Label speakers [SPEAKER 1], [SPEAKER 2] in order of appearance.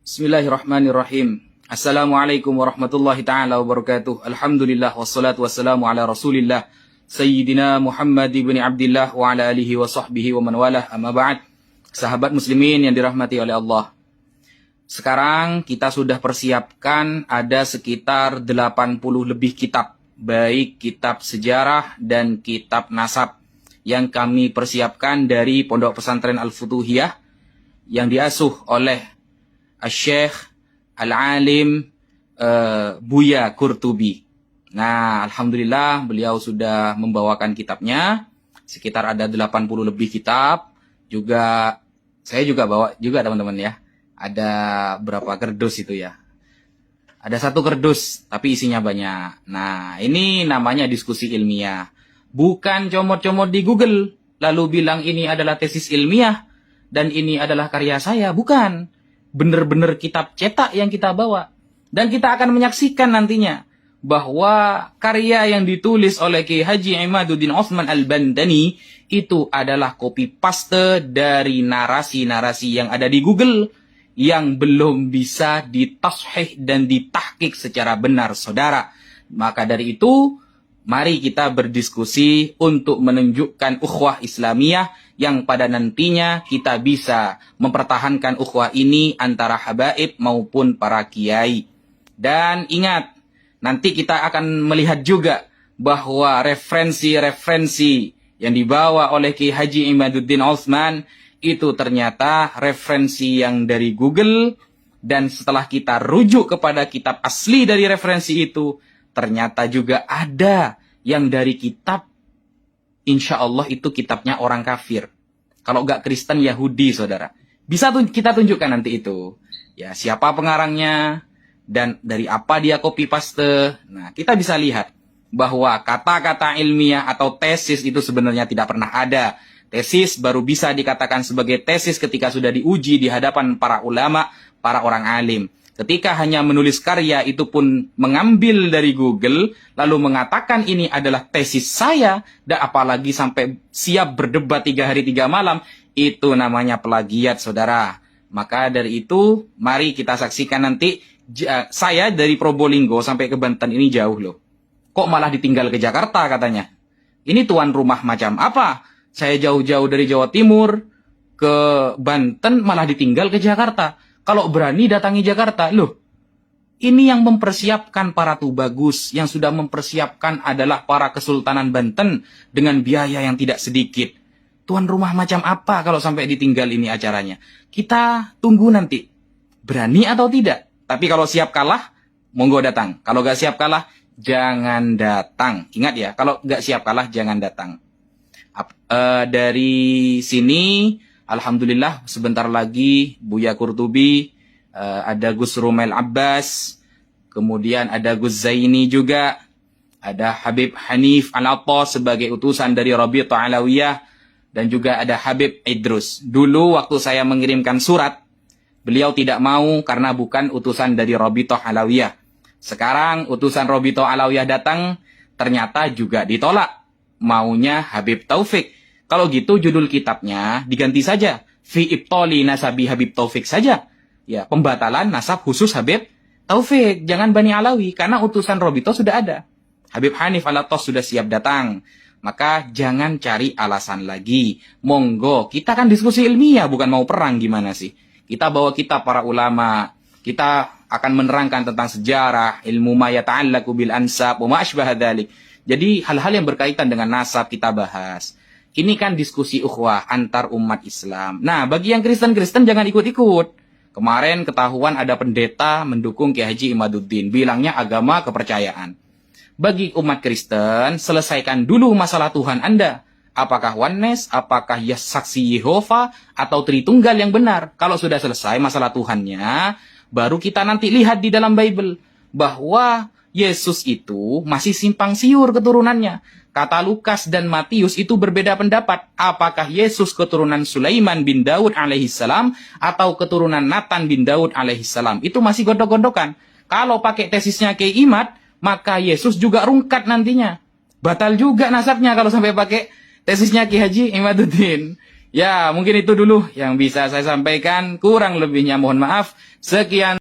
[SPEAKER 1] Bismillahirrahmanirrahim. Assalamualaikum warahmatullahi ta'ala wabarakatuh. Alhamdulillah wassalatu wassalamu ala rasulillah Sayyidina Muhammad ibn Abdillah wa ala alihi wa sahbihi wa man walah, amma ba'd. Sahabat muslimin yang dirahmati oleh Allah, sekarang kita sudah persiapkan ada sekitar 80 lebih kitab, baik kitab sejarah dan kitab nasab, yang kami persiapkan dari Pondok Pesantren Al-Futuhiyah yang diasuh oleh Syekh Al-Alim Buya Qurtubi. Nah, alhamdulillah beliau sudah membawakan kitabnya. Sekitar ada 80 lebih kitab. Juga saya juga bawa juga teman-teman ya. Ada berapa kerdus itu ya? Ada satu kerdus, tapi isinya banyak. Nah, ini namanya diskusi ilmiah. Bukan comot-comot di Google lalu bilang ini adalah tesis ilmiah dan ini adalah karya saya, bukan. Benar-benar kitab cetak yang kita bawa. Dan kita akan menyaksikan nantinya bahwa karya yang ditulis oleh Ki Haji Imaduddin Utsman Al-Bantani itu adalah copy paste dari narasi-narasi yang ada di Google yang belum bisa ditashih dan ditahqiq secara benar, saudara. Maka dari itu, mari kita berdiskusi untuk menunjukkan ukhuwah Islamiyah yang pada nantinya kita bisa mempertahankan ukhuwah ini antara habaib maupun para kiai. Dan ingat, nanti kita akan melihat juga bahwa referensi-referensi yang dibawa oleh Ki Haji Imaduddin Utsman itu ternyata referensi yang dari Google, dan setelah kita rujuk kepada kitab asli dari referensi itu, ternyata juga ada yang dari kitab, insya Allah itu kitabnya orang kafir. Kalau nggak Kristen, Yahudi, saudara. Bisa kita tunjukkan nanti itu. Ya, siapa pengarangnya, dan dari apa dia copy paste. Nah, kita bisa lihat bahwa kata-kata ilmiah atau tesis itu sebenarnya tidak pernah ada. Tesis baru bisa dikatakan sebagai tesis ketika sudah diuji di hadapan para ulama, para orang alim. Ketika hanya menulis karya itu pun mengambil dari Google, lalu mengatakan ini adalah tesis saya, dan apalagi sampai siap berdebat 3 hari 3 malam, itu namanya plagiat, saudara. Maka dari itu, mari kita saksikan nanti. Saya dari Probolinggo sampai ke Banten ini jauh loh. Kok malah ditinggal ke Jakarta katanya? Ini tuan rumah macam apa? Saya jauh-jauh dari Jawa Timur ke Banten malah ditinggal ke Jakarta. Kalau berani datangi Jakarta, loh, ini yang mempersiapkan para tubagus, yang sudah mempersiapkan adalah para Kesultanan Banten dengan biaya yang tidak sedikit. Tuan rumah macam apa kalau sampai ditinggal ini acaranya? Kita tunggu nanti, berani atau tidak. Tapi kalau siap kalah, monggo datang. Kalau nggak siap kalah, jangan datang. Ingat ya, kalau nggak siap kalah, jangan datang. Dari sini, alhamdulillah sebentar lagi Buya Qurtubi, ada Gus Rumail Abbas, kemudian ada Gus Zaini juga, ada Habib Hanif Al-Attas sebagai utusan dari Rabithah Alawiyah, dan juga ada Habib Idrus. Dulu waktu saya mengirimkan surat, beliau tidak mau karena bukan utusan dari Rabithah Alawiyah. Sekarang utusan Rabithah Alawiyah datang, ternyata juga ditolak. Maunya Habib Taufik. Kalau gitu judul kitabnya diganti saja. Fi Ibtali Nasabi Habib Taufik saja. Ya, pembatalan nasab khusus Habib Taufik. Jangan Bani Alawi, karena utusan Rabithah sudah ada. Habib Hanif Al-Attas sudah siap datang. Maka jangan cari alasan lagi. Monggo, kita kan diskusi ilmiah, bukan mau perang gimana sih. Kita bawa kitab para ulama. Kita akan menerangkan tentang sejarah, ilmu ma yata'allaqu bil ansab wa ma asbaha dzalik. Jadi hal-hal yang berkaitan dengan nasab kita bahas. Ini kan diskusi ukhuwah antar umat Islam. Nah, bagi yang Kristen-Kristen jangan ikut-ikut. Kemarin ketahuan ada pendeta mendukung Ki Haji Imaduddin. Bilangnya agama kepercayaan. Bagi umat Kristen, selesaikan dulu masalah Tuhan Anda. Apakah oneness, apakah saksi Yehova, atau Tritunggal yang benar. Kalau sudah selesai masalah Tuhannya, baru kita nanti lihat di dalam Bible bahwa Yesus itu masih simpang siur keturunannya. Kata Lukas dan Matius itu berbeda pendapat. Apakah Yesus keturunan Sulaiman bin Daud alaihissalam atau keturunan Nathan bin Daud alaihissalam? Itu masih gondok-gondokan. Kalau pakai tesisnya Kiai Imad, maka Yesus juga rungkat nantinya. Batal juga nasabnya kalau sampai pakai tesisnya Ki Haji Imaduddin. Ya, mungkin itu dulu yang bisa saya sampaikan. Kurang lebihnya mohon maaf. Sekian.